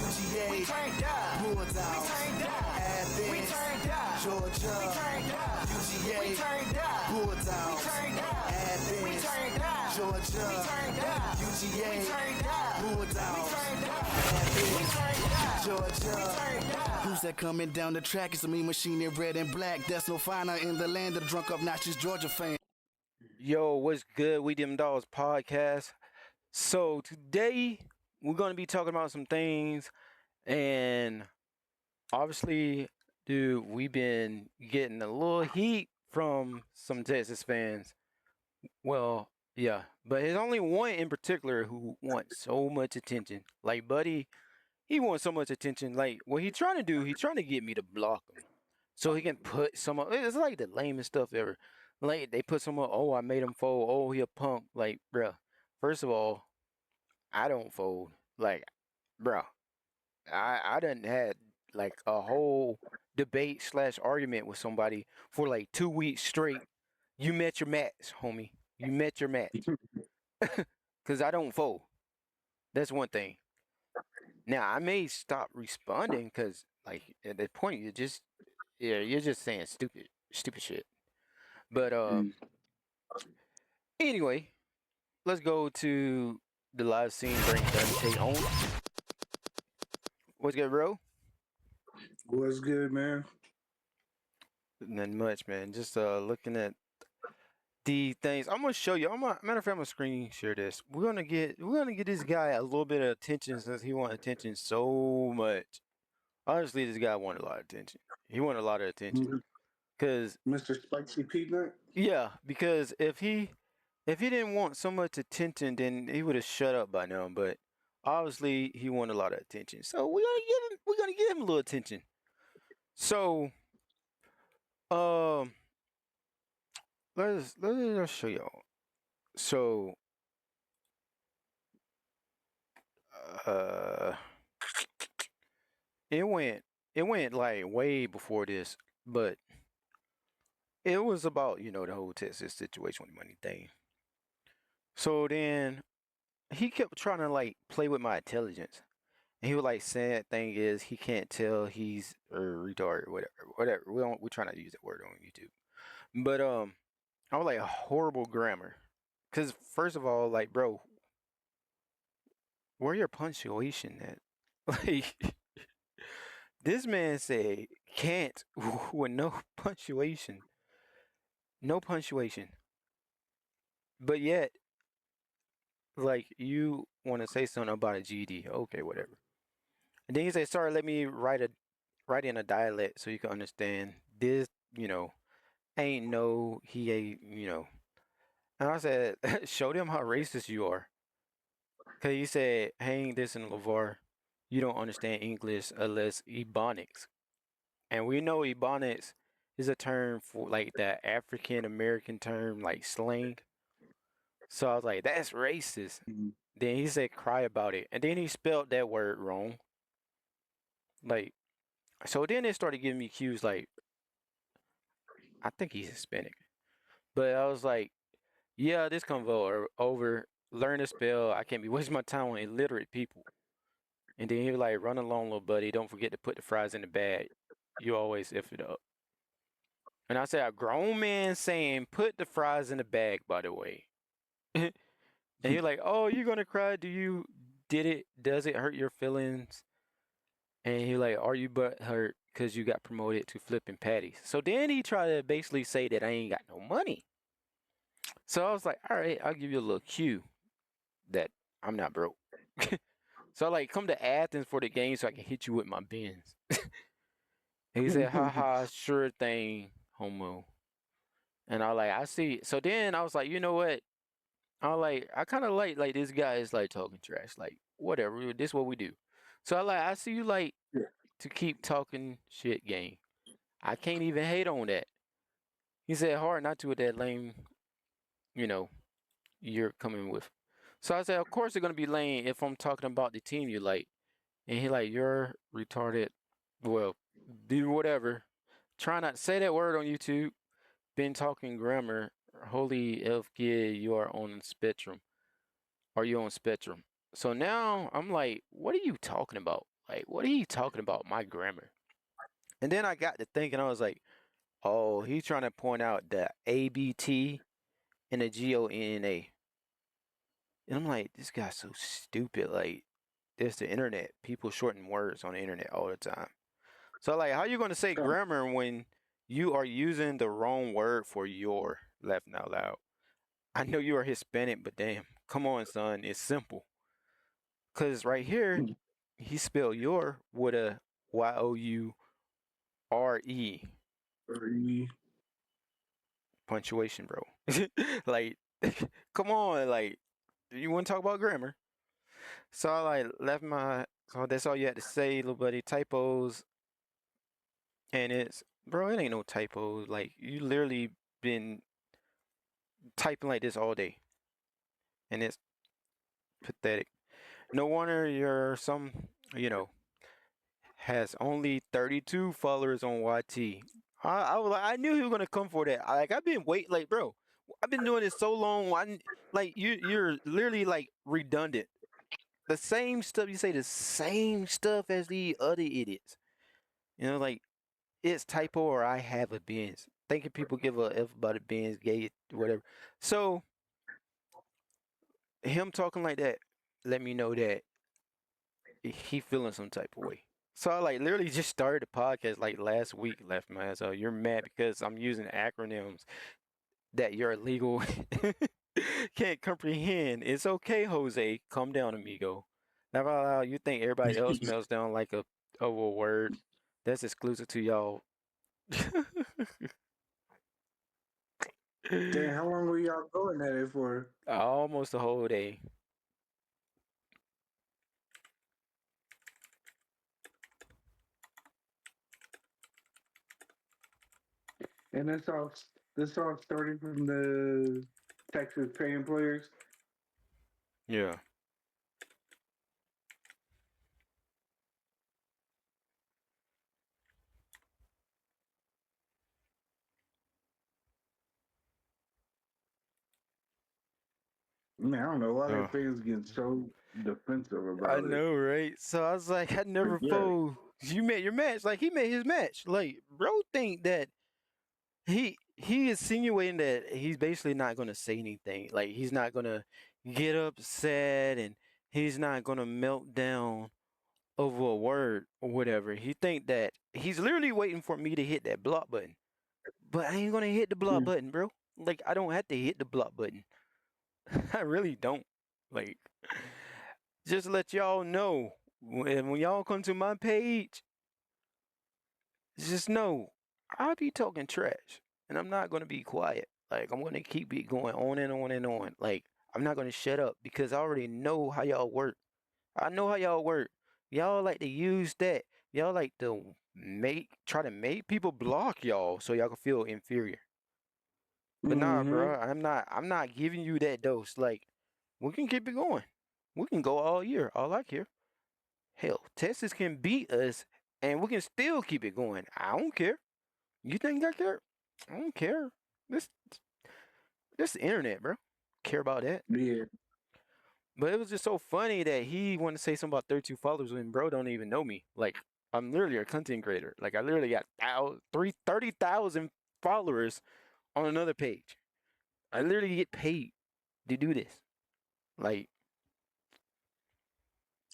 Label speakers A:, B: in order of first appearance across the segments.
A: UGA,
B: we turned up.
A: Bulldogs,
B: We turned up.
A: Athens,
B: We turned up.
A: Georgia,
B: We turned up.
A: UGA,
B: We turned up.
A: Bulldogs,
B: We turned up.
A: Athens,
B: We turned up.
A: Georgia,
B: We turned up.
A: UGA,
B: We turned up.
A: Bulldogs,
B: We turned up.
A: Athens,
B: We turned up.
A: Georgia.
B: We turned up.
A: Who's that coming down the track? It's a mean machine in red and black. That's no finer in the land of drunk obnoxious Georgia fans.
C: Yo, what's good? We Them Dogs podcast. So today we're gonna be talking about some things, and obviously, dude, we've been getting a little heat from some Texas fans. Well, yeah, but there's only one in particular who wants so much attention. Like, buddy, he wants so much attention. Like, what he trying to do, he's trying to get me to block him so he can put some. It's like the lamest stuff ever. Like they put some. Oh, I made him fold. Oh, he a punk. Like, bruh. First of all, I don't fold. Like, bruh. I done had like a whole debate slash argument with somebody for like 2 weeks straight. You met your match, homie. You met your match. Cause I don't fold. That's one thing. Now I may stop responding because like at that point you're just saying stupid shit. But anyway, let's go to the live scene. Bring Dante on. What's good, bro?
D: What's good, man?
C: Not much, man. Just looking at the things. I'm gonna show you. Matter of fact, I'm gonna screen share this. We're gonna get this guy a little bit of attention since he wants attention so much. Honestly, this guy wanted a lot of attention. He wanted a lot of attention. Cause
D: Mr. Spicy Peanut?
C: yeah, because if he didn't want so much attention, then he would have shut up by now. But obviously, he wanted a lot of attention, so we're gonna give him a little attention. So, um, let's show y'all. So, uh, it went like way before this, but it was about the whole Texas situation with the money thing. So then he kept trying to like play with my intelligence. And he was like, sad thing is he can't tell he's a retarded, whatever. We're trying to use that word on YouTube. But I was like horrible grammar. Cause first of all, like, bro, where your punctuation at? Like this man said can't with no punctuation. No punctuation. But yet, like, you want to say something about a GD. Okay, whatever. And then he said, sorry, let me write in a dialect so you can understand this, ain't no, he ain't. And I said, show them how racist you are. Because he said, hang this in LeVar, you don't understand English unless Ebonics. And we know Ebonics is a term for like the African American term, like slang. So I was like, that's racist.
D: Mhm.
C: Then he said, cry about it. And then he spelled that word wrong. Like, so then they started giving me cues like, I think he's Hispanic. But I was like, yeah, this convo over. Learn to spell. I can't be wasting my time on illiterate people. And then he was like, run along, little buddy. Don't forget to put the fries in the bag. You always F it up. And I said, a grown man saying, put the fries in the bag, by the way. And you're like, oh, you're gonna cry? Does it hurt your feelings? And he like, are you butt hurt because you got promoted to flipping patties? So then he tried to basically say that I ain't got no money. So I was like, all right, I'll give you a little cue that I'm not broke. So I like come to Athens for the game so I can hit you with my bins. And he said, haha, sure thing, homo. And I like, I see. So then I was like, you know what? I kind of like this guy is like talking trash. Like, whatever, this is what we do. So I see you like
D: Yeah.
C: to keep talking shit game. I can't even hate on that. He said, hard not to with that lame, you're coming with. So I said, of course it's gonna be lame if I'm talking about the team you like. And he like, you're retarded. Well, do whatever. Try not to say that word on YouTube. Been talking grammar. Holy elf kid, you are on spectrum. Are you on spectrum? So now I'm like, what are you talking about? Like, what are you talking about? My grammar. And then I got to thinking, I was like, oh, he's trying to point out the ABT and the GONNA. And I'm like, this guy's so stupid. Like, there's the internet. People shorten words on the internet all the time. So, like, how you going to say grammar when you are using the wrong word for your, laughing out loud? I know you are Hispanic, but damn, come on, son. It's simple. Because right here, he spelled your with a YOURE punctuation, bro. Like, come on, like, you want to talk about grammar? So I like left my. So that's all you had to say, little buddy. Typos, and it's bro. It ain't no typos. Like you literally been typing like this all day, and it's pathetic. No wonder you're some, you know, has only 32 followers on YT. I was like, I knew he was gonna come for that. Like I've been waiting, like bro, I've been doing this so long. Like you're literally like redundant. The same stuff you say, the same stuff as the other idiots. You know, like it's typo or I have a Benz. Thinking people give a F about a Benz, gay, whatever. So him talking like that let me know that he feeling some type of way. So I like literally just started the podcast like last week, left man. So you're mad because I'm using acronyms that you're illegal can't comprehend. It's okay, Jose. Calm down, amigo. Now you think everybody else melts down like a over a word. That's exclusive to y'all.
D: Damn, how long were y'all going at it for?
C: Almost the whole day.
D: And this all started from the Texas paying players.
C: Yeah.
D: Man, I don't know why their
C: Oh.
D: fans getting so defensive
C: I
D: about it.
C: know, right? So I was like, I never
D: Yeah.
C: fold. You made your match. Like he made his match. Like bro, think that he insinuating that he's basically not gonna say anything. Like he's not gonna get upset and he's not gonna melt down over a word or whatever. He think that he's literally waiting for me to hit that block button. But I ain't gonna hit the block button, bro. Like I don't have to hit the block button. I really don't. Like just to let y'all know when y'all come to my page, just know I'll be talking trash and I'm not going to be quiet. Like I'm going to keep it going on and on and on. Like I'm not going to shut up because I already know how y'all work. I know how y'all work. Y'all like to use that. Y'all like to try to make people block y'all so y'all can feel inferior. But nah,
D: Mm-hmm.
C: bro, I'm not giving you that dose. Like we can keep it going. We can go all year. All I care. Hell, Texas can beat us and we can still keep it going. I don't care. You think I care? I don't care. This this the internet, bro. Care about that.
D: Yeah.
C: But it was just so funny that he wanted to say something about 32 followers when bro don't even know me. Like I'm literally a content creator. Like I literally got 30,000 followers on another page. I literally get paid to do this. Like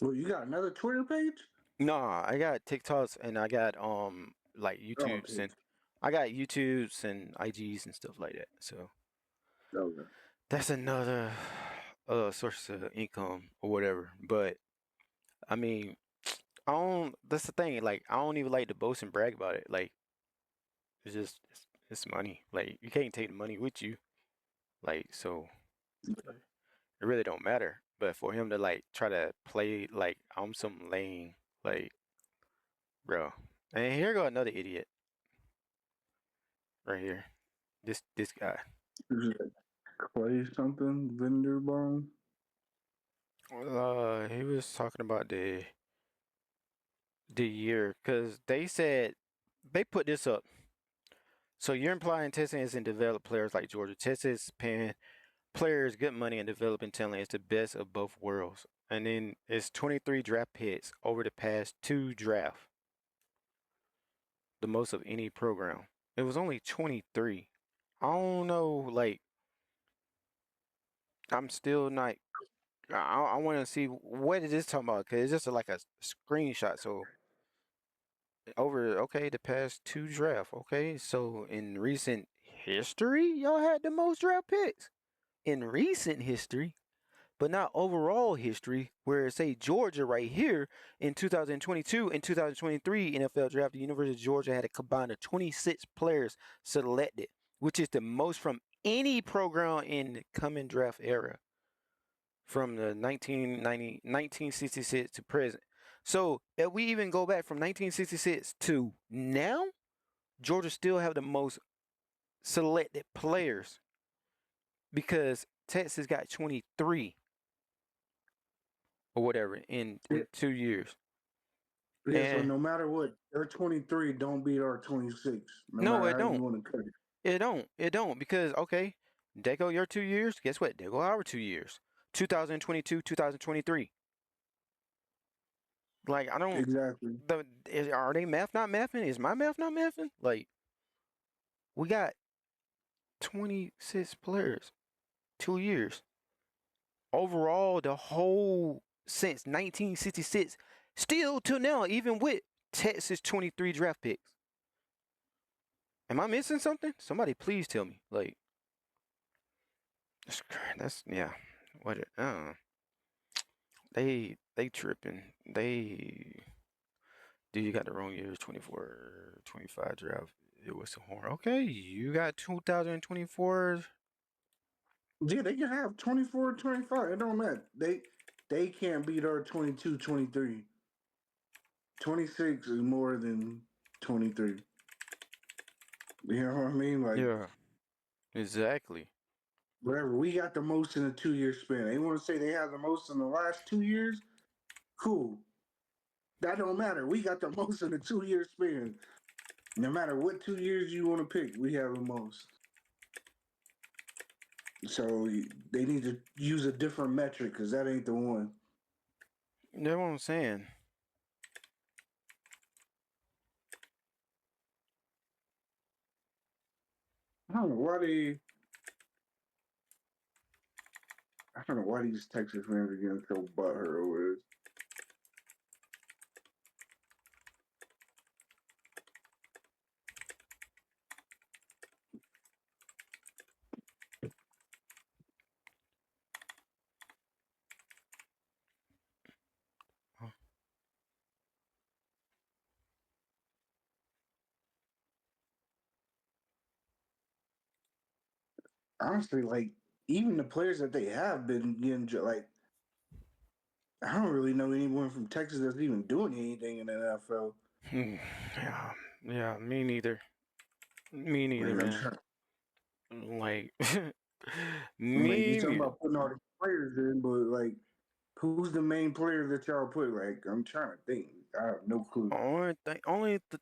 D: Well, you got another Twitter page?
C: nah, I got TikToks and I got like
D: Oh,
C: YouTubes
D: okay.
C: and I got YouTubes and IGs and stuff like that. So
D: Okay.
C: that's another source of income or whatever. But I mean, I don't. That's the thing. Like I don't even like to boast and brag about it. Like it's just it's money. Like you can't take the money with you. Like so, it really don't matter. But for him to like try to play like I'm some lame, like bro. And here go another idiot right here. This guy.
D: Is it Clay something? Vendor bone?
C: He was talking about the year because they said they put this up. So you're implying Texas isn't developed players like Georgia. Texas paying players, good money, and developing talent. It's the best of both worlds. And then it's 23 draft picks over the past 2 drafts, the most of any program. It was only 23. I don't know, like, I'm still not. I want to see what it is talking about because it's just like a screenshot. So okay, the past 2 drafts. Okay, so in recent history, y'all had the most draft picks in recent history, but not overall history. Where say Georgia right here in 2022 and 2023 NFL draft, the University of Georgia had a combined of 26 players selected, which is the most from any program in the coming draft era from the 1966 to present. So if we even go back from 1966 to now, Georgia still have the most selected players because Texas got 23 or whatever in 2 years.
D: Yeah, so
C: And
D: no matter what, their 23 don't beat our 26. No
C: no,
D: matter
C: it
D: how you
C: don't.
D: want to cut it.
C: It don't because okay, they go your 2 years. Guess what? They go our 2 years. 2022, 2023. Like I don't.
D: Exactly.
C: Are they math not mathing? Is my math not mathing? Like we got 26 players, 2 years overall. The whole since 1966, still till now, even with Texas 23 draft picks. Am I missing something? Somebody please tell me. Like that's yeah. What? They tripping. Dude, you got the wrong years. 24, 25 draft. It was the horn. Okay, you got 2024.
D: Yeah, they can have 24, 25. It don't matter. They can't beat our 22, 23. 26 is more than 23. You know what I mean? Like,
C: Yeah, exactly.
D: whatever. We got the most in a 2 year span. They want to say they have the most in the last 2 years? Cool. That don't matter. We got the most in a 2 year span. No matter what 2 years you want to pick, we have the most. So they need to use a different metric because that ain't the one.
C: That's what I'm saying.
D: I don't know why they. I don't know why these Texas fans are getting so butthurt over this. Honestly, like even the players that they have been getting, like I don't really know anyone from Texas that's even doing anything in the NFL.
C: Yeah, yeah. Me neither. Me neither,
D: Like I'm
C: man.
D: trying,
C: Like,
D: like you
C: me
D: talking
C: neither.
D: about putting all these players in, but like who's the main player that y'all put? Like I'm trying to think. I have no clue.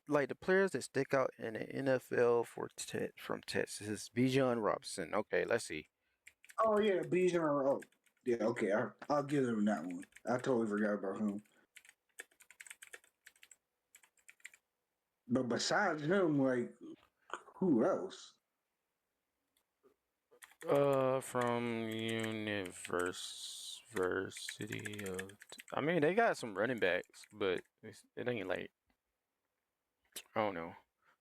C: Like the players that stick out in the NFL from Texas is Bijan Robinson. Okay, let's see.
D: Oh yeah, Bijan. Oh yeah, okay. I'll give him that one. I totally forgot about him. But besides him, like who else?
C: From University of. I mean, they got some running backs, but it ain't like I don't know.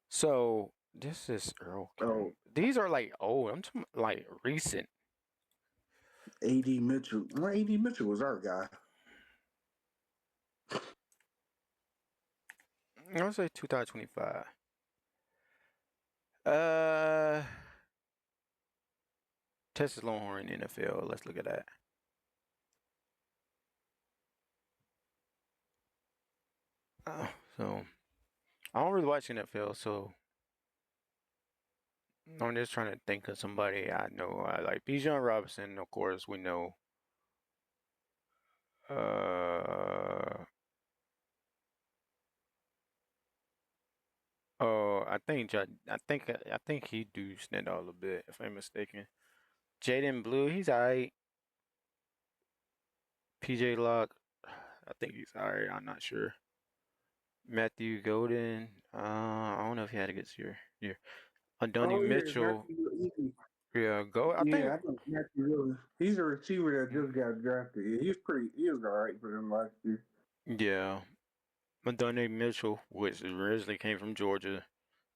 C: So this is okay.
D: Oh,
C: These are like old. I'm talking like recent.
D: AD Mitchell. Well, AD Mitchell was our guy.
C: I would say 2025. Uh, Texas Longhorn NFL. Let's look at that. So I don't really watch NFL, so I'm just trying to think of somebody I know. I like Bijan Robinson, of course, we know. Uh, oh, I think he do stand out a little bit, if I'm mistaken. Jaden Blue, he's alright. PJ Lock, I think he's alright. I'm not sure. Matthew Golden, I don't know if he had a good year. Donnie
D: Oh yeah,
C: Mitchell,
D: Matthew.
C: yeah, go. I think,
D: Yeah, I think Matthew really. He's a receiver that just got drafted. Yeah, he's pretty. He was all right for them last year.
C: yeah. Donnie Mitchell, which originally came from Georgia.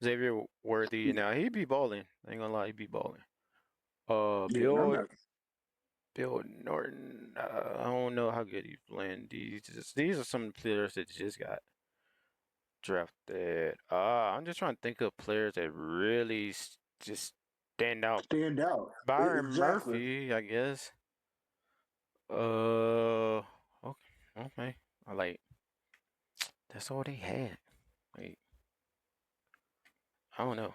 C: Xavier Worthy, now he be balling. I ain't gonna lie, he be balling.
D: Yeah, I'm not.
C: Bill Norton. I don't know how good he's playing. These are some players that just got drafted. I'm just trying to think of players that really just stand out.
D: Stand out.
C: Byron
D: Exactly.
C: Murphy, I guess. Okay, okay. I like that's all they had. Like I don't know.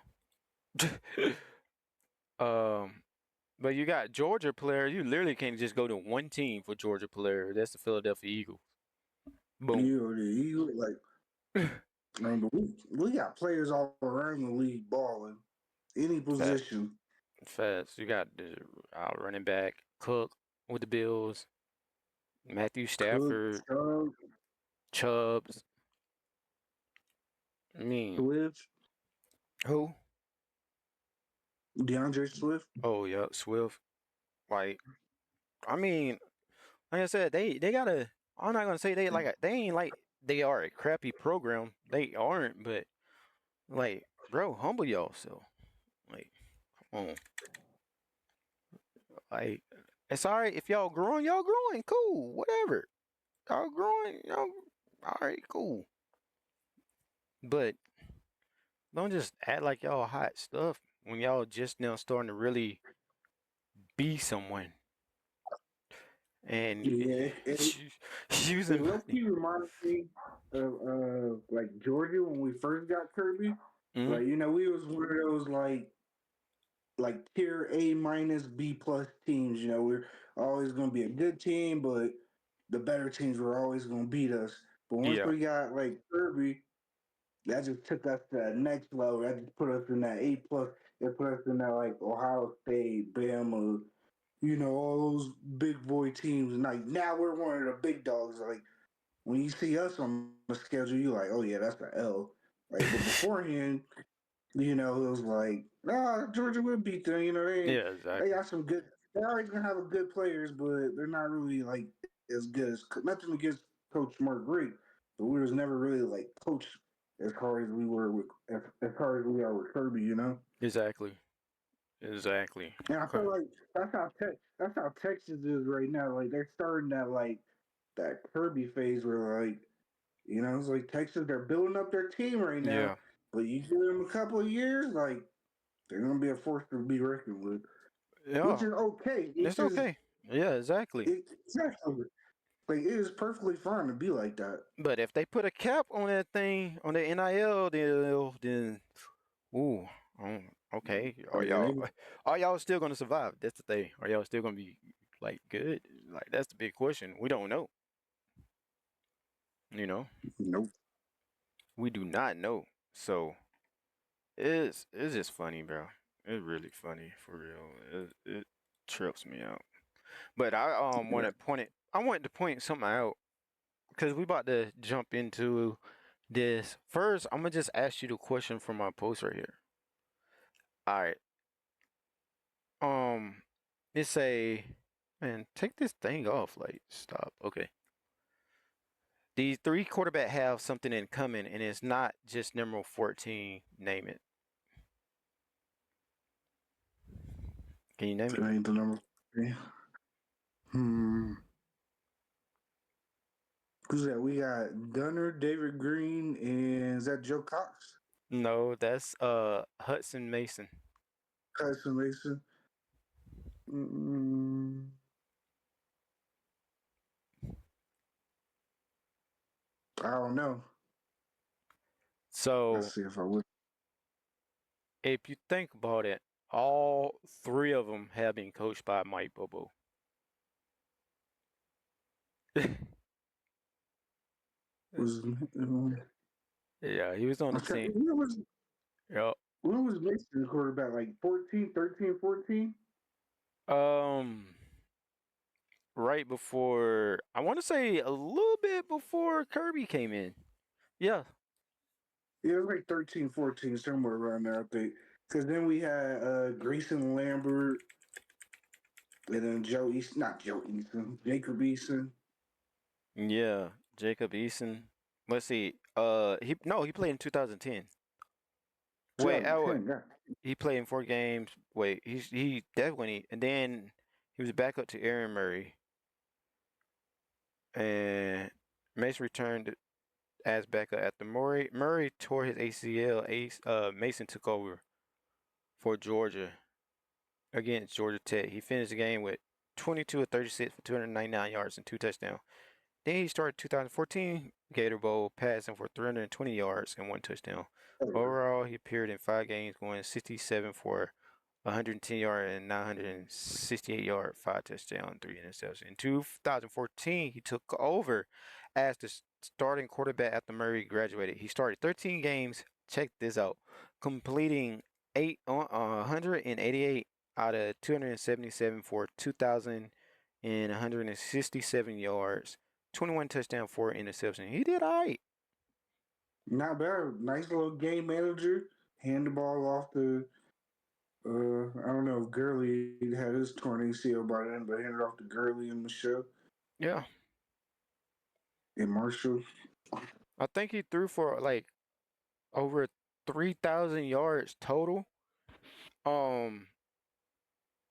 C: um, but you got Georgia player. You literally can't just go to one team for Georgia player. That's the Philadelphia Eagles. Boom.
D: You know, the Eagles, like, but we got players all around the league balling, any
C: Fat,
D: position.
C: fast. You got the running back Cook with the Bills. Matthew
D: Cook,
C: Stafford,
D: Chubb,
C: Chubbs. I mean,
D: Swift,
C: who?
D: DeAndre Swift.
C: Oh yeah, Swift. Like, I mean, like I said, they gotta. I'm not gonna say they ain't like they are a crappy program. They aren't, but like, bro, humble yourself. Like, come on. Like, it's alright if y'all growing, cool, whatever. Y'all growing, y'all alright, cool. But don't just act like y'all hot stuff when y'all just now starting to really be someone and
D: Yeah, it
C: using
D: low
C: money.
D: key reminds me of like Georgia when we first got Kirby.
C: Hmm.
D: Like, you know, we was one of those like tier A minus B plus teams. You know, we're always going to be a good team, but the better teams were always going to beat us. But once
C: Yeah,
D: we got like Kirby, that just took us to that next level. That just put us in that A plus. It put us in that like Ohio State, Bama, you know, all those big boy teams. And like now we're one of the big dogs. Like when you see us on the schedule, you're like, oh yeah, that's the L. Like, but beforehand, you know, it was like, nah, Georgia will beat them. You know,
C: yeah,
D: they
C: exactly,
D: got some good. They're always gonna have a good players, but they're not really like as good as nothing against Coach Mark Great, but we was never really like coached as hard as we were with as hard as we are with Kirby. You know,
C: exactly, exactly.
D: and I
C: Okay.
D: feel like that's how Texas is right now. Like they're starting that Kirby phase where like you know it's like Texas they're building up their team right now,
C: Yeah,
D: but you give them a couple of years like they're gonna be a force to be reckoned with, which
C: yeah,
D: is okay. Which
C: it's
D: is
C: okay. Yeah, exactly.
D: exactly like it is perfectly fine to be like that.
C: But if they put a cap on that thing on the NIL, then ooh, okay.
D: Like
C: Are y'all still gonna survive? That's the thing. Are y'all still gonna be like good? Like that's the big question. We don't know. You know,
D: nope.
C: we do not know. So it's just funny, bro. It's really funny for real. It trips me out. But
D: Yeah.
C: I wanted to point something out because we about to jump into this. First, I'm gonna just ask you the question from my post right here. All right. Um, it's a man. Take this thing off. Like, stop. Okay. These three quarterback have something in common, and it's not just number 14. Name it. Can you name it?
D: That ain't the number. Three. Hmm. Who's that? We got Gunner, David Green, and is that Joe Cox?
C: No, that's Hudson Mason.
D: Tyson Mason. Mm, I don't know. Let's
C: So
D: see if I would.
C: if you think about it, all three of them have been coached by Mike Bobo.
D: Was
C: Yeah, he was on
D: I'm
C: the
D: trying,
C: team.
D: when was,
C: Yep.
D: when was Mason the quarterback? Like 14, 13, 14?
C: Um, right before, I want to say a little bit before Kirby came in. Yeah,
D: Yeah, it was like 13, 14, somewhere around there, I think. Because then we had Grayson Lambert, and then not Joe Easton, Jacob Eason.
C: yeah, Jacob Eason. Let's see. He no, he played in 2010. Wait,
D: 2010, yeah.
C: he played in 4 games. Wait, he definitely, and then he was back up to Aaron Murray, and Mason returned as backup after Murray tore his ACL. Mason took over for Georgia against Georgia Tech. He finished the game with 22 of 36 for 299 yards and 2 touchdowns. Then he started 2014 Gator Bowl, passing for 320 yards and 1 touchdown. Overall, he appeared in 5 games, going 67 for 110 yard and 968 yard, 5 touchdowns, 3 interceptions. In 2014, he took over as the starting quarterback after Murray graduated. He started 13 games. Check this out, completing 188 out of 277 for 2,167 yards, 21 touchdown, 4 interceptions. He did all right.
D: Not bad. Nice little game manager. Hand the ball off to, I don't know if Gurley had his torn ACL by then, but handed off to Gurley and Michelle
C: Yeah,
D: and Marshall.
C: I think he threw for like over 3,000 yards total. Um,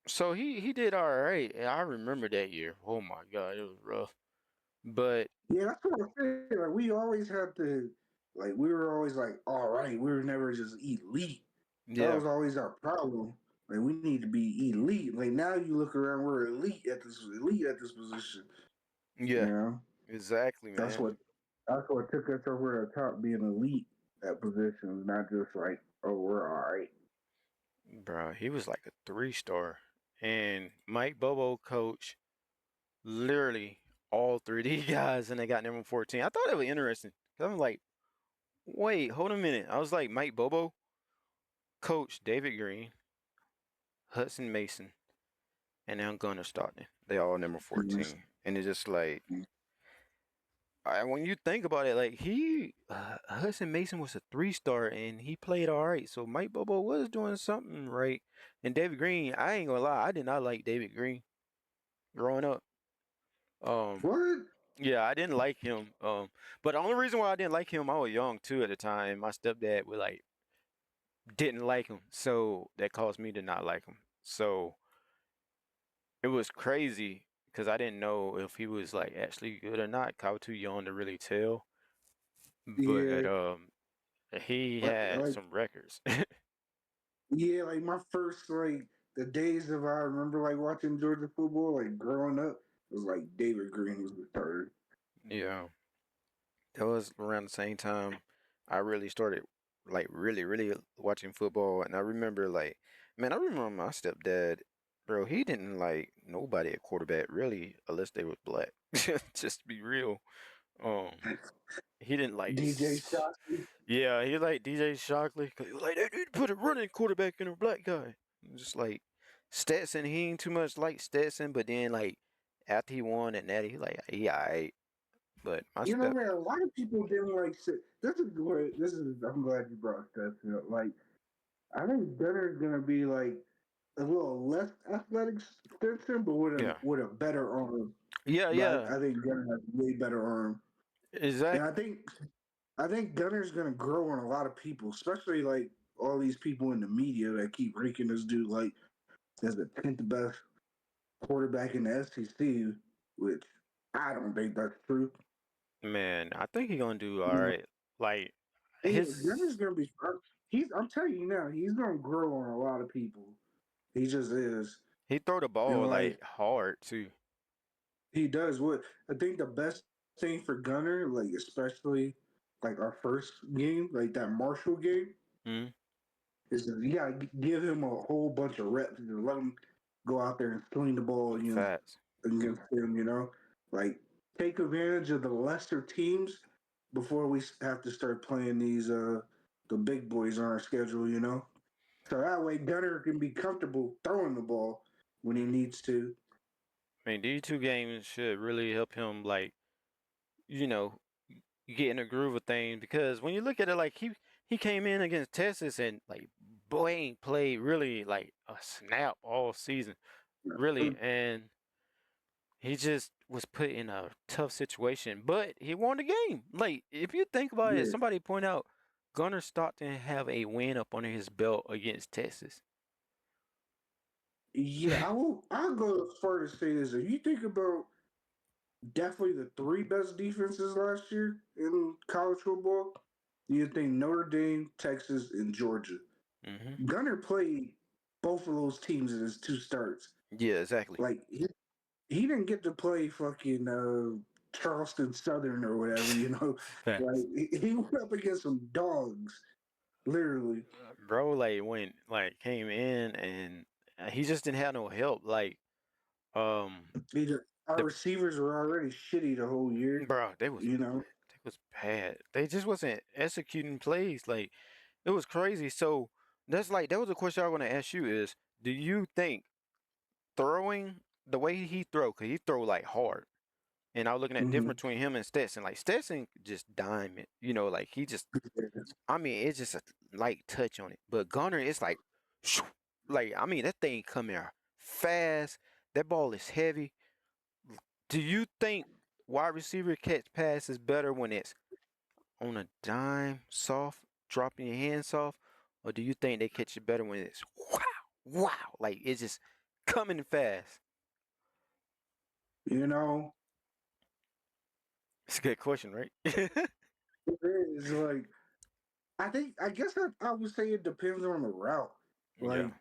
C: so he did all right. And I remember that year. Oh my God, it was rough. But
D: Yeah, that's what I said. Like we always had to, like we were always like, all right, we were never just elite. That
C: yeah,
D: was always our problem. Like we need to be elite. Like now you look around, we're elite at this position. You
C: yeah,
D: know,
C: exactly,
D: that's
C: man.
D: what that's what took us over the top, being elite at positions, not just like, oh, we're all right.
C: Bro, he was like a 3-star. And Mike Bobo coach literally all three of these guys, and they got number 14. I thought it was interesting. 'Cause I'm like, wait, hold a minute. I was like, Mike Bobo, coach David Green, Hudson Mason, and now Gunnar Stockton. They all number 14. And it's just like, when you think about it, like Hudson Mason was a 3-star and he played all right. So Mike Bobo was doing something right. And David Green, I ain't gonna lie, I did not like David Green growing up. Um,
D: What?
C: yeah, I didn't like him. But the only reason why I didn't like him, I was young too at the time. My stepdad would like didn't like him, so that caused me to not like him. So it was crazy because I didn't know if he was like actually good or not. 'Cause I was too young to really tell. But
D: Yeah,
C: he had
D: like
C: some records.
D: yeah, like my first like the days of I remember like watching Georgia football, like growing up, it was like David Green was the third.
C: Yeah, that was around the same time I really started like really watching football, and I remember like, man, I remember my stepdad, bro. He didn't like nobody at quarterback really, unless they was black. Just to be real, um, he didn't like.
D: DJ Shockley.
C: Yeah, he like DJ Shockley. 'Cause he was like, they need to put a running quarterback in a black guy. Just like Stetson, he ain't too much like Stetson, but then like after he won at Natty, he like he alright. But my
D: You know,
C: step,
D: man, a lot of people didn't like. This is where this is. I'm glad you brought that up. Like, I think Gunner's gonna be like a little less athletic Stetson, but
C: yeah,
D: with a better arm.
C: yeah,
D: But
C: yeah,
D: I think Gunner has a way better arm, and
C: exact,
D: I think Gunner's gonna grow on a lot of people, especially like all these people in the media that keep ranking this dude like as the 10th best quarterback in the SEC, which I don't think that's true.
C: man. I think he gonna do all
D: You know,
C: right. Like
D: yeah, Gunner's
C: his,
D: gonna be. I'm telling you now, he's gonna grow on a lot of people. He just is,
C: he throw the ball
D: and like
C: like hard too.
D: he does. What I think the best thing for Gunner, like especially like our first game, like that Marshall game,
C: Mm,
D: is that you gotta give him a whole bunch of reps and let him go out there and sling the ball
C: facts.
D: against him. Like take advantage of the lesser teams before we have to start playing these the big boys on our schedule. So that way Gunner can be comfortable throwing the ball, when he needs to.
C: I mean, these two games should really help him, like, you know, get in the groove of things. Because when you look at it, like he came in against Texas and like boy ain't played really like a snap all season, really, and he just was put in a tough situation. But he won the game. Like if you think about it,
D: Yeah,
C: somebody point out Gunnar Stockton have a win up under his belt against Texas.
D: yeah. I'll go as far as say this: if you think about definitely the three best defenses last year in college football, you think Notre Dame, Texas, and Georgia.
C: Hmm.
D: Gunner played both of those teams in his two starts.
C: Yeah, exactly.
D: Like he didn't get to play fucking Charleston Southern or whatever, you know. Like
C: Facts.
D: he went up against some dogs, literally.
C: Bro, like when like came in and he just didn't have no help. Like um
D: Our
C: the
D: receivers were already shitty the whole year,
C: bro,
D: you know.
C: they was bad. They just wasn't executing plays. Like it was crazy. So that's like that was a question I want to ask you is do you think throwing the way he throw, cause he throw like hard. And I was looking at
D: Mm-hmm.
C: difference between him and Stetson. Like Stetson just diamond, like he just I mean, it's just a light touch on it. But Gunner, it's like, shoo, like I mean, that thing come here fast. That ball is heavy. Do you think wide receiver catch pass is better when it's on a dime, soft, dropping your hands off, or do you think they catch it better when it's wow, wow, like it's just coming fast?
D: You know,
C: It's a good question, right?
D: it is like I guess I would say it depends on the route.
C: Yeah,
D: Like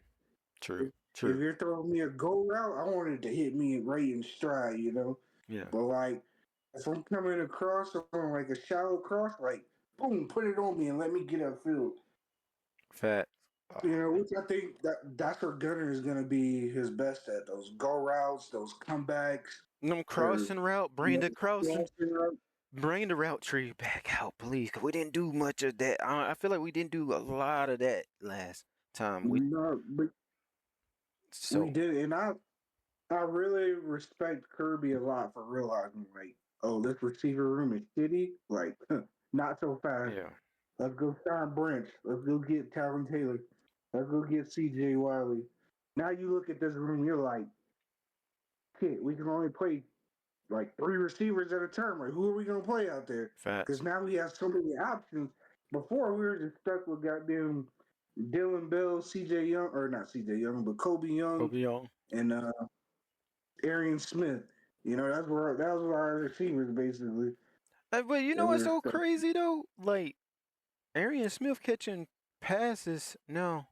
C: true,
D: if
C: true.
D: you're throwing me a go route, I want it to hit me right in stride, you know.
C: Yeah,
D: But like if I'm coming across on like a shallow cross, like boom, put it on me and let me get upfield.
C: fat.
D: You
C: Oh,
D: know, which I think that's where Gunner is gonna be his best at those go routes, those comebacks,
C: them
D: or
C: crossing route,
D: you
C: bring
D: know,
C: the crossing,
D: crossing route.
C: bring the route tree back out, please. 'Cause we didn't do much of that. I feel like we didn't do a lot of that last time.
D: No, but we
C: So
D: did, and I really respect Kirby a lot for realizing like, oh, this receiver room is shitty. Like, not so fast.
C: yeah,
D: Let's go sign Branch. Let's go get Calvin Taylor. Let's go get C.J. Wiley. Now you look at this room, you're like, shit, we can only play like three receivers at a time. Like, who are we gonna play out there? Because
C: facts.
D: now we have so many options. Before we were just stuck with goddamn Dylan Bell, C.J. Young, or not C.J. Young, but Kobe Young
C: Kobe on.
D: and Arian Smith. You know, that was our receivers basically
C: But you
D: that
C: know
D: we
C: what's
D: were
C: so
D: stuck.
C: crazy though? Like Arian Smith catching passes now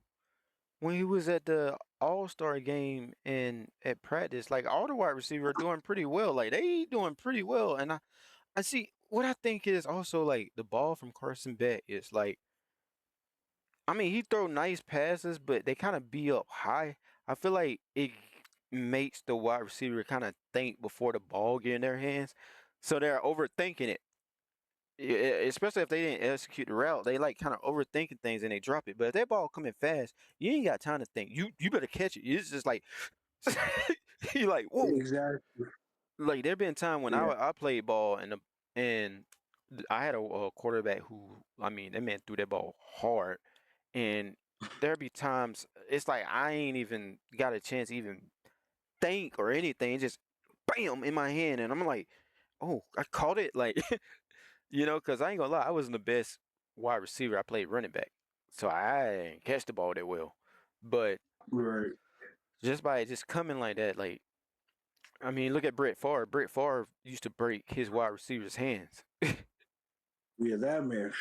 C: when he was at the All-Star game and at practice, like all the wide receivers are doing pretty well. Like they doing pretty well, and I see what I think is also like the ball from Carson Beck is like I mean he throw nice passes, but they kind of be up high. I feel like it makes the wide receiver kind of think before the ball get in their hands, so they're overthinking it. Especially if they didn't execute the route, they like kind of overthinking things and they drop it. But if that ball coming fast, you ain't got time to think. You better catch it. It's just like you like whoa.
D: Exactly.
C: Like there been time when
D: Yeah.
C: I played ball and I had a quarterback who I mean that man threw that ball hard and there be times it's like I ain't even got a chance to even think or anything. It just bam in my hand and I'm like, oh, I caught it. Like because I ain't gonna lie, I wasn't the best wide receiver. I played running back, so I didn't catch the ball that well. But
D: Right.
C: just by it just coming like that, like I mean, look at Brett Favre. Brett Favre used to break his wide receivers' hands,
D: Yeah, that man,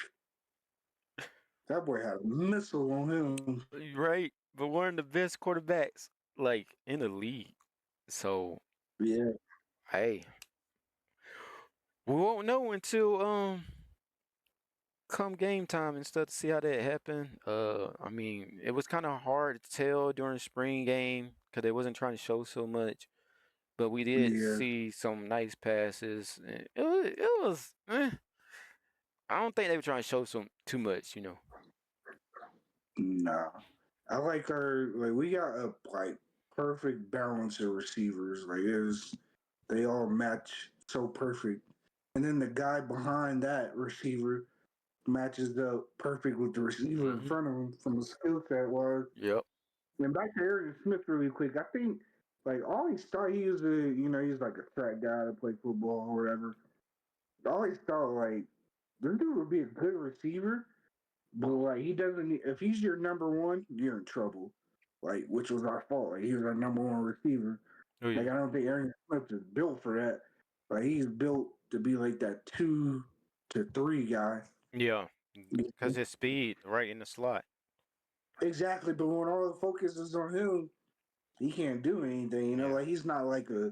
D: that boy had a missile on him.
C: right? But one of the best quarterbacks like in the league. So
D: Yeah.
C: hey, we won't know until come game time and stuff to see how that happened. I mean, it was kind of hard to tell during spring game because they wasn't trying to show so much. But we did
D: Yeah.
C: see some nice passes. It was I don't think they were trying to show some too much.
D: Nah. I like our like we got up like perfect balance of receivers. Like it was, they all match so perfect. And then the guy behind that receiver matches up perfect with the receiver in
C: Mm-hmm.
D: front of him from a skill set wise.
C: Yep.
D: And back to Arian Smith really quick. I think like all he started, he was he's like a track guy to play football or whatever. I always thought like this dude would be a good receiver, but like he doesn't. If he's your number one, you're in trouble. Like which was our fault. Like he was our number one receiver.
C: Oh
D: Like
C: yeah.
D: I don't think Aaron Smith is built for that. Like he's built to be like that 2 to 3 guy.
C: Yeah. Cause his speed right in the slot.
D: Exactly, but when all the focus is on him, he can't do anything.
C: Yeah.
D: Like he's not like a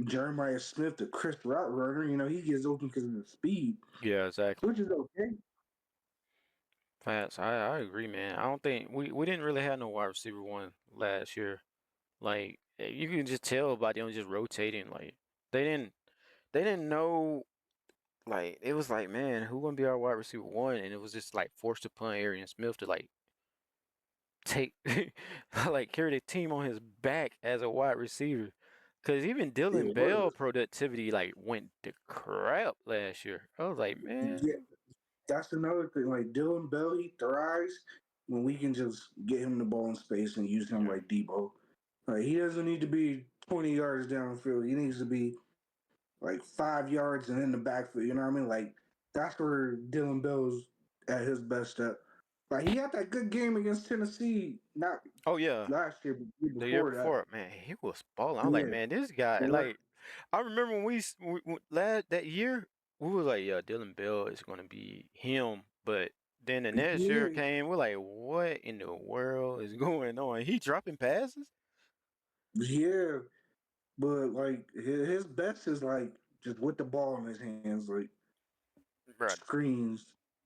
D: Jeremiah Smith, the Chris route runner. He gets open because of the speed,
C: Yeah. Exactly.
D: which is okay.
C: Facts. I agree, man. I don't think we didn't really have no wide receiver one last year. Like you can just tell by them just rotating. Like they didn't they didn't know. Like it was like, man, who gonna be our wide receiver one? And it was just like forced upon Arian Smith to like take like carry the team on his back as a wide receiver. Cause even Dylan
D: It was.
C: Bell productivity like went to crap last year. I was like, man,
D: Yeah, that's another thing. Like Dylan Bell, he thrives when we can just get him the ball in space and use him
C: yeah,
D: like Debo. Like he doesn't need to be 20 yards downfield. He needs to be like 5 yards and in the backfield. You know what I mean? Like that's where Dylan Bell's at his best at. Like he had that good game against Tennessee, not
C: oh yeah,
D: last year, but the year
C: the year
D: before that.
C: before, man, he was balling. I was like,
D: Yeah.
C: man, this guy,
D: But
C: like, I remember when last that year, we were like, yeah, Dylan Bell is gonna be him. But then the next year
D: yeah,
C: came, we're like, what in the world is going on? He dropping passes,
D: yeah. But like his best is like just with the ball in his hands, like
C: bro.
D: screens,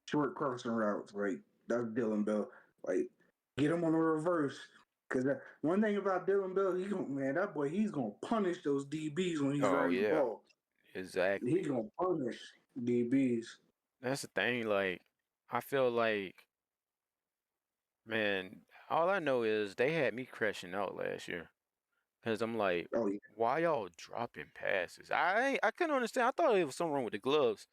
D: short crossing routes. Like that's Dylan Bell. Like get him on the reverse. Cause one thing about Dylan Bell, that boy, he's gonna punish those DBs when he's
C: Oh
D: running the
C: yeah,
D: ball. He's
C: exactly.
D: gonna punish DBs.
C: That's the thing. Like, I feel like, man, all I know is they had me crashing out last year. Cause I'm like,
D: Oh yeah,
C: why y'all dropping passes? I couldn't understand. I thought it was something wrong with the gloves.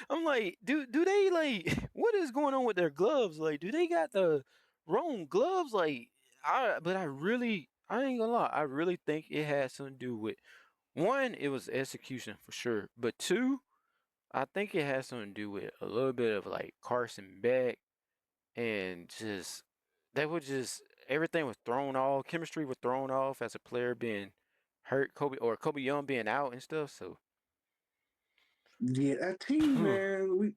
C: I'm like, do they like what is going on with their gloves? Like, do they got the wrong gloves? Like, I ain't gonna lie. I really think it has something to do with one, it was execution for sure. But two, I think it has something to do with a little bit of like Carson Beck and just they were just everything was thrown off. Chemistry was thrown off as a player being hurt, Kobe Young being out and stuff. So
D: yeah. That team, man,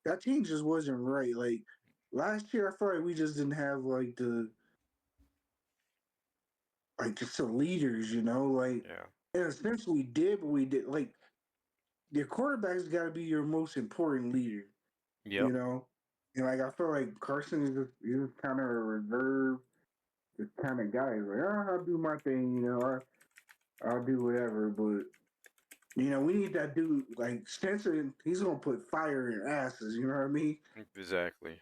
D: that team just wasn't right. Like last year, I felt like we just didn't have like just the leaders, like
C: yeah,
D: in a sense we did, but we did like your quarterback's got to be your most important leader,
C: yep,
D: you know. And like I feel like Carson is just kind of a reserve, just kind of guy. He's like, I'll do my thing, I'll do whatever. But we need that dude like Spencer. He's gonna put fire in asses. You know what I mean?
C: exactly.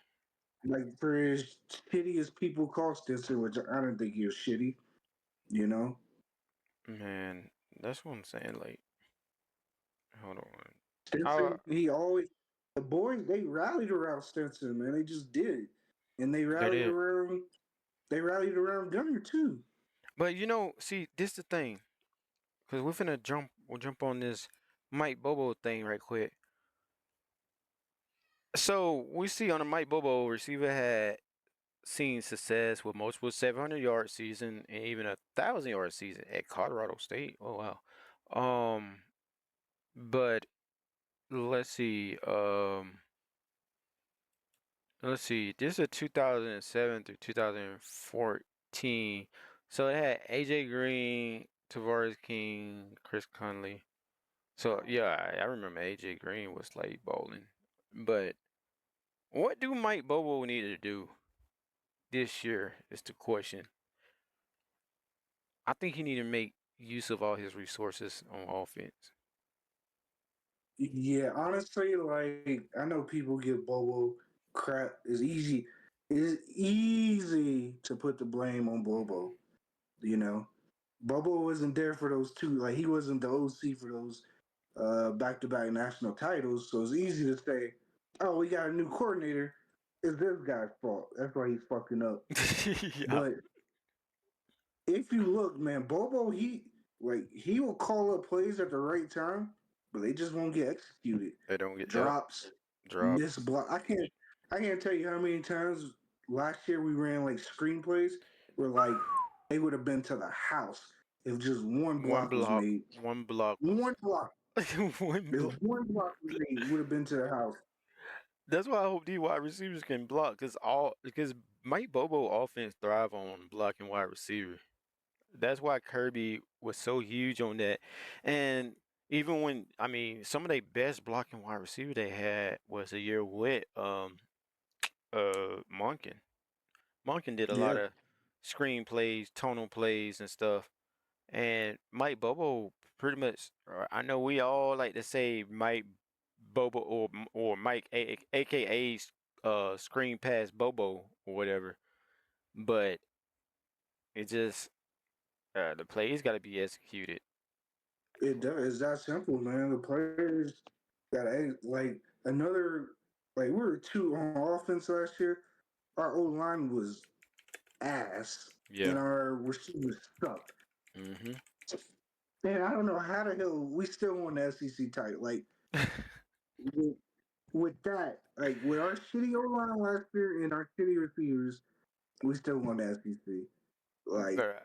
D: Like for as shitty as people call Spencer, which I don't think he was shitty. You know,
C: Man, that's what I'm saying. Like, hold on. I
D: Stetson, he always the boys they rallied around Stetson, man. They just did, and
C: They did.
D: they rallied around Gunner too.
C: But see, this the thing, cause we'll jump on this Mike Bobo thing right quick. So we see on the Mike Bobo receiver had seen success with multiple 700-yard season and even 1,000-yard season at Colorado State. Oh wow. But let's see. Let's see. This is 2007 through 2014. So it had AJ Green, Tavares King, Chris Conley. So yeah, I remember AJ Green was like bowling. But what do Mike Bobo need to do this year is the question. I think he need to make use of all his resources on offense.
D: Yeah, honestly, like I know people give Bobo crap. It's easy to put the blame on Bobo. You know, Bobo wasn't there for those two. Like he wasn't the OC for those back-to-back national titles. So it's easy to say, "Oh, we got a new coordinator. It's this guy's fault. That's why he's fucking up."
C: Yeah,
D: But if you look, man, Bobo, he will call up plays at the right time, but they just won't get executed.
C: they don't get that
D: Drops,
C: drops.
D: miss block. I can't tell you how many times last year we ran like screenplays where like they would have been to the house if just one
C: One
D: block was
C: block,
D: made.
C: one block was
D: One block.
C: one
D: If
C: block.
D: one block was made, it would have been to the house.
C: That's why I hope these wide receivers can block, because Mike Bobo offense thrive on blocking wide receiver. That's why Kirby was so huge on that. And even when I mean some of their best blocking wide receiver they had was a year with Monken. Monken did a lot
D: Yeah.
C: of screen plays, tonal plays and stuff. And Mike Bobo pretty much I know we all like to say Mike Bobo or Mike aka screen pass Bobo or whatever. But it just the plays got to be executed.
D: It does. It's that simple, man. The players got like another like we were two on offense last year. Our O line was ass,
C: Yeah.
D: and our receivers sucked.
C: Mhm.
D: And I don't know how the hell we still won the SEC title. Like with, with that, like with our shitty O line last year and our shitty receivers, we still won the SEC. Like
C: Bruh.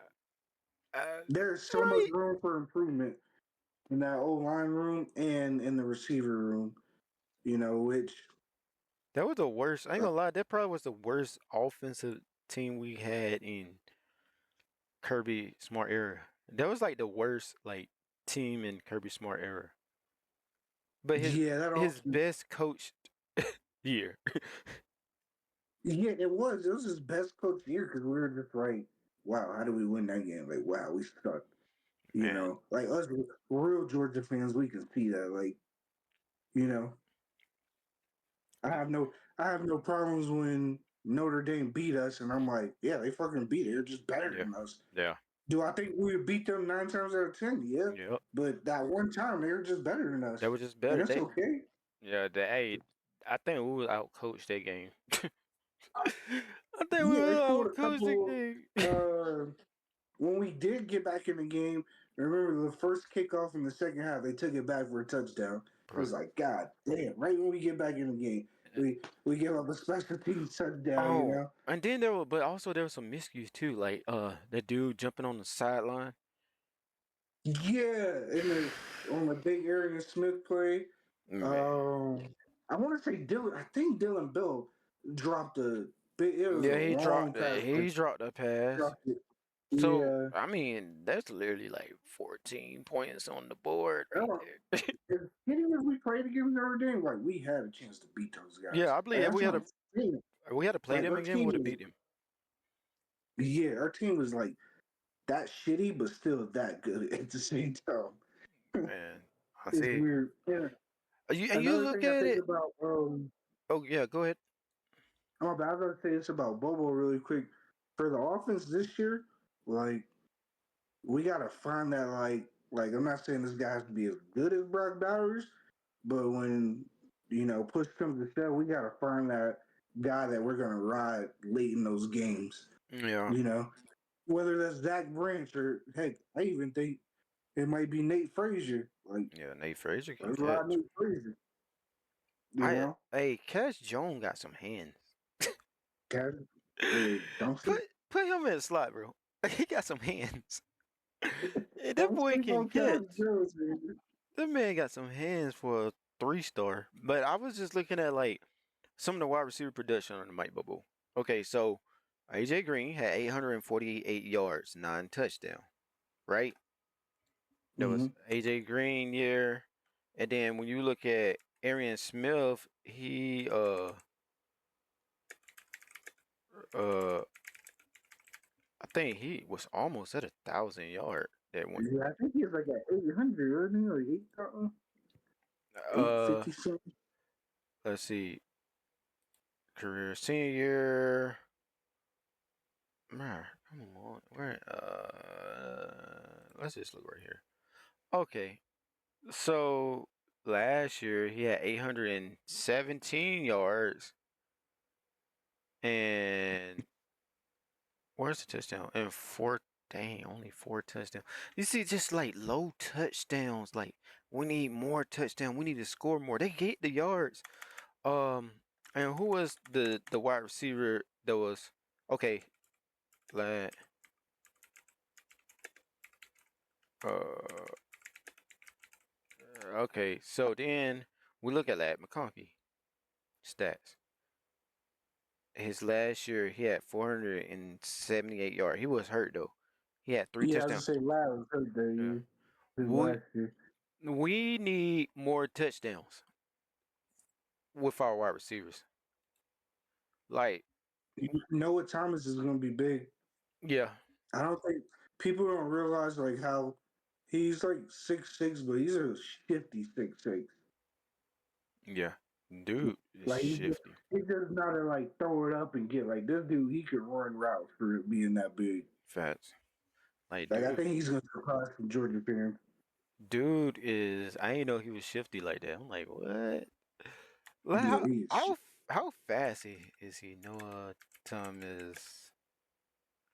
D: there's so much
C: Right.
D: room for improvement in that O line room and in the receiver room. Which
C: That was the worst. I ain't gonna lie. That probably was the worst offensive team we had in Kirby Smart era. That was like the worst like team in Kirby Smart era. But
D: yeah, that
C: his
D: also
C: best coached year.
D: yeah, it was. It was his best coach year because we were just like, wow, how do we win that game? Like, wow, we sucked.
C: Man,
D: Like us real Georgia fans, we can see that. Like, you know, I have no, I have no problems when Notre Dame beat us, and I'm like, yeah, they fucking beat it. They're just better
C: yeah,
D: than us.
C: yeah,
D: Do I think we would beat them 9 times out of 10? Yeah,
C: yep.
D: but that one time they were just better than us,
C: That was just
D: and
C: better.
D: that's
C: They
D: okay.
C: yeah. Hey, I think we was out coached that game. I think we
D: Yeah, they
C: was
D: scored
C: out
D: a
C: coached that
D: couple.
C: game.
D: Uh, when we did get back in the game, remember the first kickoff in the second half, they took it back for a touchdown. It
C: Bro.
D: was like, God damn! Right when we get back in the game, we give up a special teams touchdown. You
C: Oh,
D: know?
C: and then but also there was some miscues too, like the dude jumping on the sideline.
D: Yeah, on the big Arian Smith play,
C: Man,
D: um, I want to say Dylan. I think Dylan Bill dropped a big. It was a
C: yeah,
D: long pass.
C: he dropped the pass.
D: Dropped it.
C: So
D: Yeah.
C: I mean, that's literally like 14 points on the board right
D: Oh,
C: there.
D: as hitting as we played against Notre Dame, like we had a chance to beat those guys.
C: Yeah, I
D: Like
C: believe if
D: that's what I'm saying.
C: we had to play
D: Like
C: them
D: our
C: again, we
D: team
C: would have
D: was,
C: beat them.
D: yeah, our team was like that shitty, but still that good at the same time.
C: Man, I
D: It's
C: see.
D: weird. Yeah.
C: And you
D: Another
C: look
D: thing I
C: at
D: think
C: it.
D: about,
C: Oh yeah, go ahead.
D: oh, but I was gonna say this about Bobo really quick. For the offense this year, like we gotta find that like I'm not saying this guy has to be as good as Brock Bowers, but when push comes to shove, we gotta find that guy that we're gonna ride late in those games.
C: Yeah,
D: You know, whether that's Zach Branch or heck, I even think it might be Nate Frazier. Like
C: yeah. Nate Frazier can
D: let's ride
C: catch.
D: Nate Frazier. You know,
C: Hey, Cash Jones got some hands.
D: Cat, don't sleep.
C: put put him in the slot, bro. He got some hands. Hey, that
D: Don't
C: boy
D: sleep
C: can
D: on Cash
C: catch.
D: Jones, man.
C: That man got some hands for a 3-star. But I was just looking at like some of the wide receiver production on the Mike Bobo. Okay, so AJ Green had 848 yards, 9 touchdowns, right? That
D: Mm-hmm.
C: was AJ Green year. And then when you look at Arian Smith, he uh I think he was almost at 1,000 yard that one.
D: Yeah, I think he was like at 800, wasn't he? Like 8 something,
C: Uh
D: 850 something.
C: let's see. Career senior year. Man, Come on, where? Let's just look right here. Okay, so last year he had 817 yards, and where's the touchdown? And four, dang, only four touchdowns. You see, just like low touchdowns. Like we need more touchdown. We need to score more. They get the yards. Um, and who was the wide receiver that was okay? Let uh okay. So then we look at that McConkey stats. His last year he had 478 yards. He was hurt though. He had three
D: Yeah, I was
C: touchdowns.
D: just say Lyle was hurt that
C: Yeah.
D: year. His
C: We
D: last year.
C: we need more touchdowns with our wide receivers. Like,
D: Noah Thomas is gonna be big.
C: yeah,
D: I don't think people don't realize like how he's like 6'6", but he's a shifty 6'6".
C: yeah. Dude is
D: Like
C: shifty.
D: he's just not to like throw it up and get like this dude. He could run routes for it being that big.
C: Fats. Like,
D: Like I think he's gonna surprise some Georgia fans.
C: dude is. I didn't know he was shifty like that. I'm like, what? Like,
D: Yeah, he is.
C: how fast is he? Noah Thomas,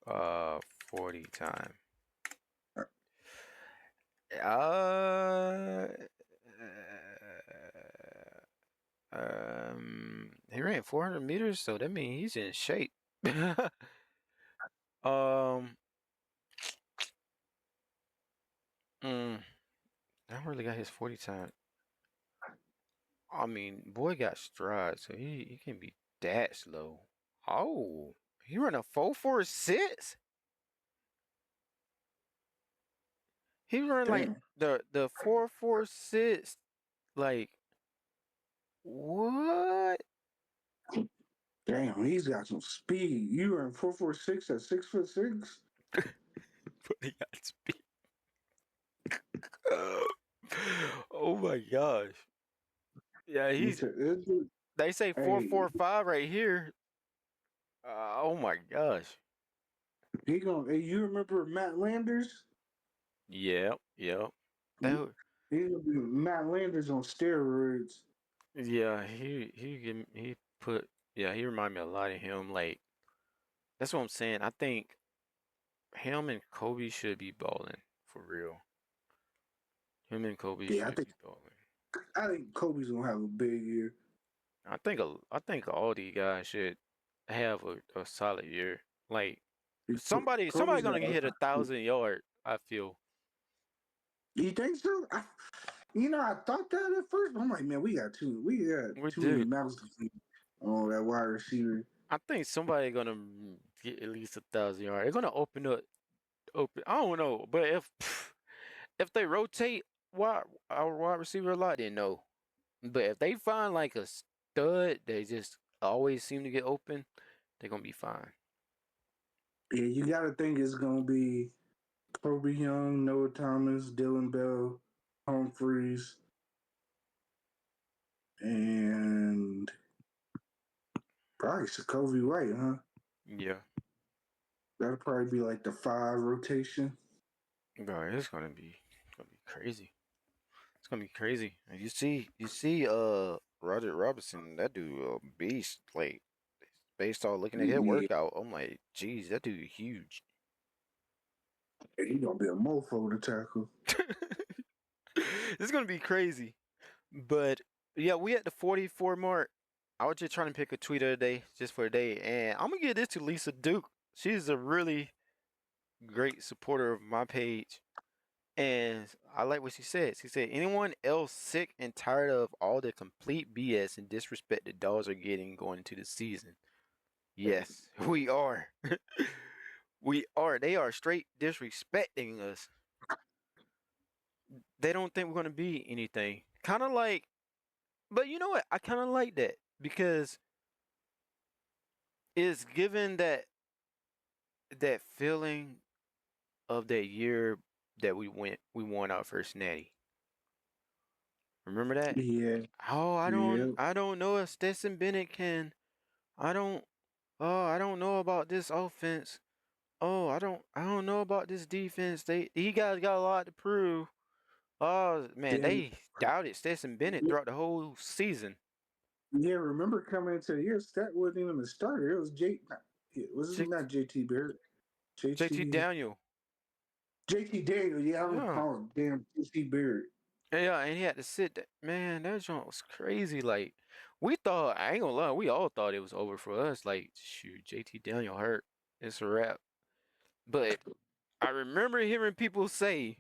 C: 40 time. Uh, he ran 400 meters, so that means he's in shape. Um, I really got his 40 time. I mean, boy got strides, so he can be that slow. Oh, he run a 4.46. He run like
D: Damn,
C: the 4.46. Like what?
D: damn, he's got some speed. You run 4.46 at 6'6".
C: But he got speed. Oh my gosh. Yeah,
D: You
C: he's.
D: said, this dude-
C: They say
D: Hey,
C: 4.45 right here. Oh my gosh.
D: he gonna. Hey, you remember Matt Landers?
C: Yep, yep.
D: He,
C: That
D: he's gonna be Matt Landers on steroids.
C: yeah, he put yeah, he remind me a lot of him. Like that's what I'm saying. I think him and Kobe should be balling for real. Him and Kobe
D: Yeah,
C: should be balling.
D: I think Kobe's gonna have a big year.
C: I think all these guys should have a solid year. Like somebody
D: Kobe's
C: gonna
D: got.
C: hit 1,000 yard. I feel
D: You think so? I thought that at first, but I'm like, man, we got
C: we
D: too many
C: do.
D: mouths to feed on that wide receiver.
C: I think somebody gonna get at least 1,000 yard. They're gonna open. I don't know, but if they rotate our wide receiver a lot, then no. But if they find like a stud, they just always seem to get open. They're gonna be fine.
D: Yeah, you got to think it's gonna be Kobe Young, Noah Thomas, Dylan Bell, Humphreys, and probably Sokovie White, huh?
C: Yeah,
D: That'll probably be like the 5 rotation.
C: bro, it's gonna be crazy. It's gonna be crazy. And you see, Roger Robinson, that dude, beast. Like based on looking at his
D: Yeah,
C: workout, I'm like, geez, that dude huge.
D: he's gonna be a mofo to tackle.
C: It's gonna be crazy. But yeah, we at the 44 mark. I was just trying to pick a tweet of the day, just for a day, and I'm gonna give this to Lisa Duke. She's a really great supporter of my page, and I like what she said. She said, "Anyone else sick and tired of all the complete BS and disrespect the dogs are getting going into the season?" Yes, we are. We are. They are straight disrespecting us. They don't think we're gonna be anything. Kind of like, but you know what? I kind of like that because it's given that feeling of that year that we won our first natty. Remember that?
D: Yeah,
C: Oh, I don't
D: yeah.
C: I don't know if Stetson Bennett can. I don't. Oh, I don't know about this offense. oh, I don't know about this defense. He got a lot to prove. Oh man,
D: Then
C: they doubted Stetson Bennett throughout the whole season.
D: yeah, remember coming into the year, Stat wasn't even a starter. It was it was
C: J-
D: not JT Barrett.
C: JT
D: JT
C: Daniel.
D: JT Daniel. Yeah, I don't
C: Yeah.
D: call him damn JT Barrett.
C: Yeah, and he had to sit that man, that joint was crazy. Like we thought, I ain't gonna lie, we all thought it was over for us. Like, shoot, JT Daniel hurt. It's a wrap. But I remember hearing people say,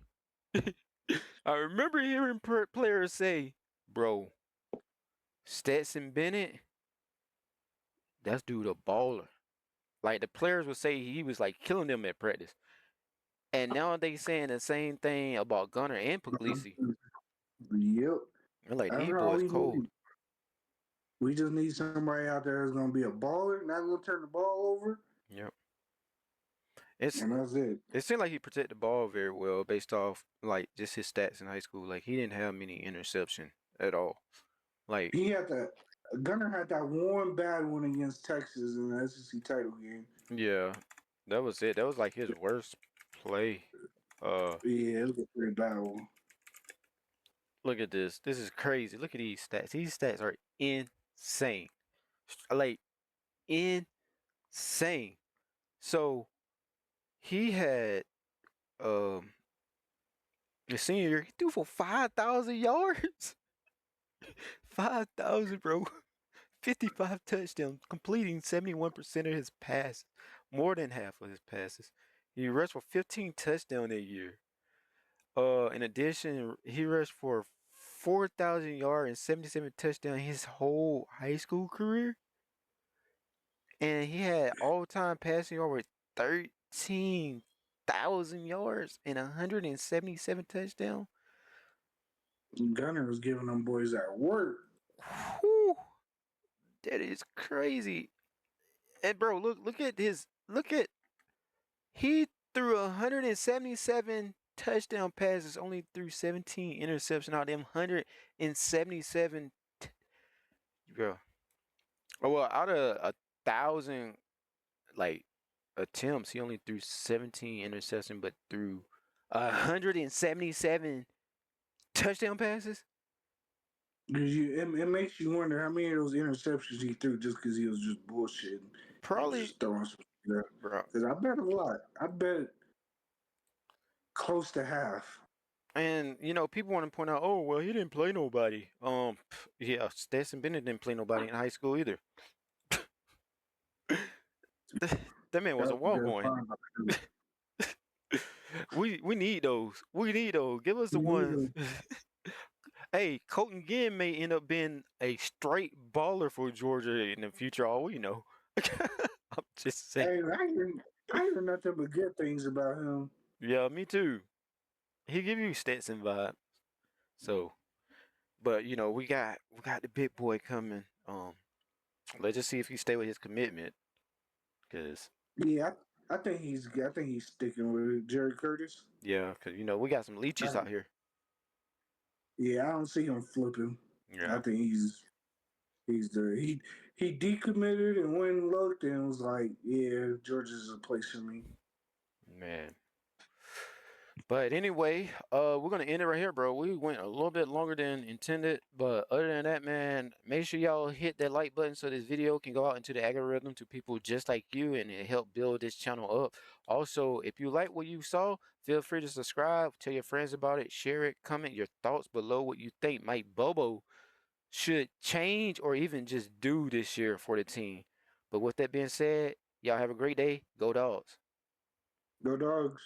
C: I remember hearing players say, bro, Stetson Bennett, that's dude a baller. Like the players would say he was like killing them at practice. And now they saying the same thing about Gunner and Puglisi.
D: Yep.
C: They're like,
D: That's
C: these
D: all
C: boys
D: we
C: cold.
D: need. We just need somebody out there that's gonna be a baller, not gonna turn the ball over,
C: Yep. It's
D: and that's it.
C: it seemed like he protected the ball very well based off like just his stats in high school. Like he didn't have many interception at all. Like,
D: He had that. Gunner had that one bad one against Texas in the SEC title game.
C: yeah, that was it. That was like his worst play.
D: Yeah, it was a pretty bad one.
C: Look at this. This is crazy. Look at these stats. These stats are insane. Like insane. So he had the senior year, he threw for 5,000 yards. 5,000, bro. 55 touchdowns, completing 71% of his passes, more than half of his passes. He rushed for 15 touchdowns that year. In addition, he rushed for 4,000 yards and 77 touchdowns his whole high school career. And he had all-time passing yard with 13,000 yards and 177 touchdowns.
D: Gunner was giving them boys that work.
C: Whew, that is crazy. And bro, look at his look at he threw 177 touchdown passes, only threw 17 interceptions out of them 177 bro. Oh well, out of 1,000 like attempts, he only threw 17 interceptions, but threw 177 touchdown passes.
D: It makes you wonder how many of those interceptions he threw just because he was just bullshitting and
C: Probably,
D: just throwing some stuff.
C: bro.
D: Because I bet a lot. I bet close to half.
C: And you know, people want to point out, oh well, he didn't play nobody. Yeah, Stetson Bennett didn't play nobody in high school either. That man was a
D: That's
C: walk
D: just
C: on.
D: fine.
C: We need those. We need those. Give us the ones. Hey, Colton Ginn may end up being a straight baller for Georgia in the future. All we know. I'm just saying.
D: Hey, I hear nothing but good things about him.
C: Yeah, me too. He give you Stetson vibe. So, but you know, we got the big boy coming. Let's just see if he stay with his commitment. Cause
D: Yeah, I think he's sticking with Jerry Curtis.
C: yeah, cause you know we got some leeches
D: Uh,
C: out here.
D: yeah, I don't see him flipping. I
C: Yeah,
D: think he's the he decommitted and went and looked and was like, yeah, Georgia's a place for me.
C: man. But anyway, we're gonna end it right here, bro. We went a little bit longer than intended, but other than that, man, make sure y'all hit that like button so this video can go out into the algorithm to people just like you, and it help build this channel up. Also, if you like what you saw, feel free to subscribe, tell your friends about it, share it, comment your thoughts below what you think Mike Bobo should change or even just do this year for the team. But with that being said, y'all have a great day. Go Dogs.
D: Go dogs.